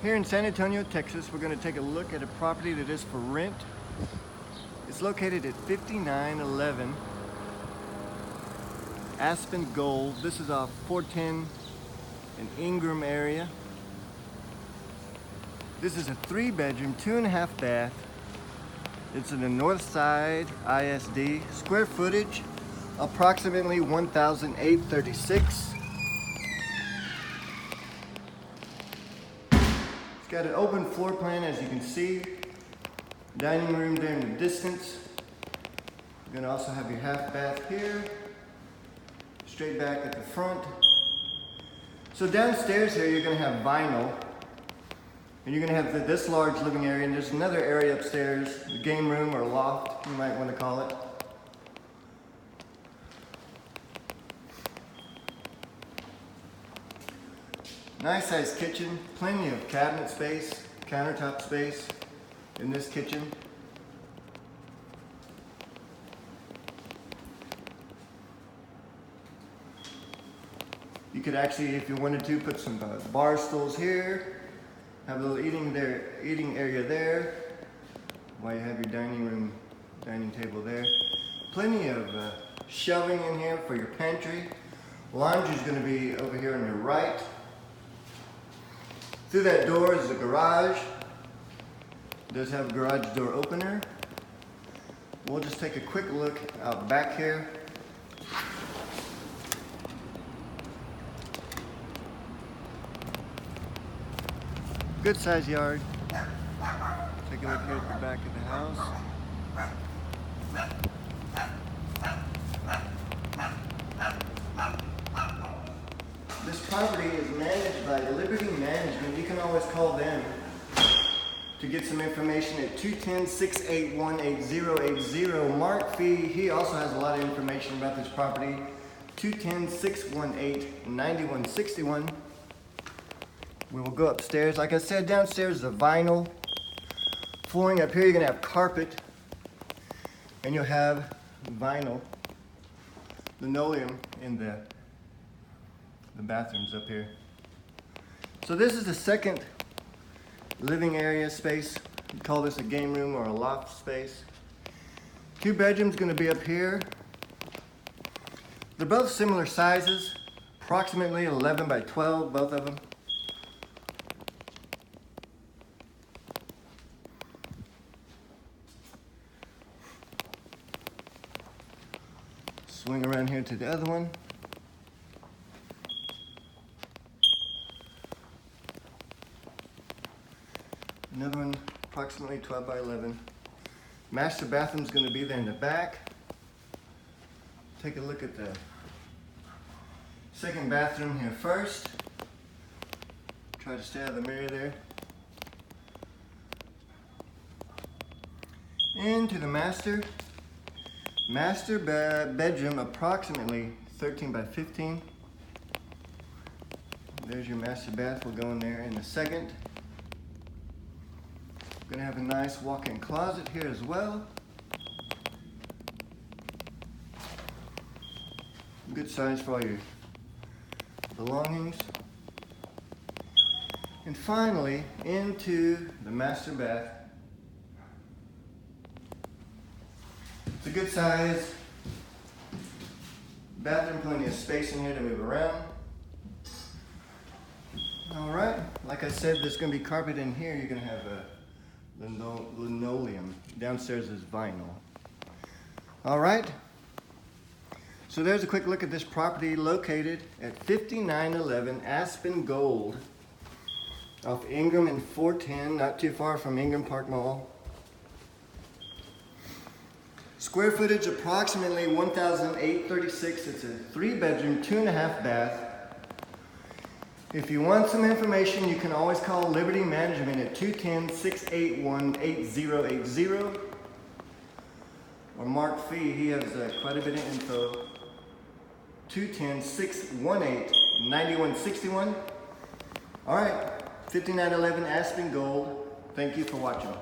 Here in San Antonio, Texas, we're going to take a look at a property that is for rent. It's located at 5911 Aspen Gold. This is off 410 in Ingram area. This is a 3-bedroom, 2.5 bath. It's in the North Side ISD. Square footage, approximately 1,836. It's got an open floor plan, as you can see. Dining room there in the distance. You're gonna also have your half bath here. Straight back at the front. So downstairs here, you're gonna have vinyl. And you're gonna have this large living area, and there's another area upstairs, the game room or loft, you might wanna call it. Nice sized kitchen, plenty of cabinet space, countertop space in this kitchen. You could actually, if you wanted to, put some bar stools here, have a little eating area there, while you have your dining table there. Plenty of shelving in here for your pantry. Laundry is going to be over here on your right. Through that door is the garage. It does have a garage door opener. We'll just take a quick look out back here. Good size yard. Take a look here at the back of the house. This property is managed by Liberty Management. You can always call them to get some information at 210-681-8080. Mark Fee, he also has a lot of information about this property. 210-618-9161. We will go upstairs. Like I said, downstairs is a vinyl flooring. Up here you're gonna have carpet, and you'll have vinyl linoleum in the bathrooms up here. So this is the second living area space. We call this a game room or a loft space. 2 bedrooms gonna be up here. They're both similar sizes, approximately 11 by 12, both of them. Swing around here to the other one. Another one, approximately 12 by 11. Master bathroom's going to be there in the back. Take a look at the second bathroom here first. Try to stay out of the mirror there. Into the master. Master bedroom, approximately 13 by 15. There's your master bath. We'll go in there in a second. We're gonna have a nice walk-in closet here as well. Good size for all your belongings. And finally, into the master bath. It's a good size bathroom, plenty of space in here to move around. All right, like I said, there's gonna be carpet in here. You're gonna have a linoleum. Downstairs is vinyl. All right, so there's a quick look at this property located at 5911 Aspen Gold off Ingram and 410, not too far from Ingram Park Mall. Square footage approximately 1,836. It's a 3-bedroom, 2.5 bath. If you want some information, you can always call Liberty Management at 210-681-8080. Or Mark Fee, he has quite a bit of info. 210-618-9161. All right, 5911 Aspen Gold. Thank you for watching.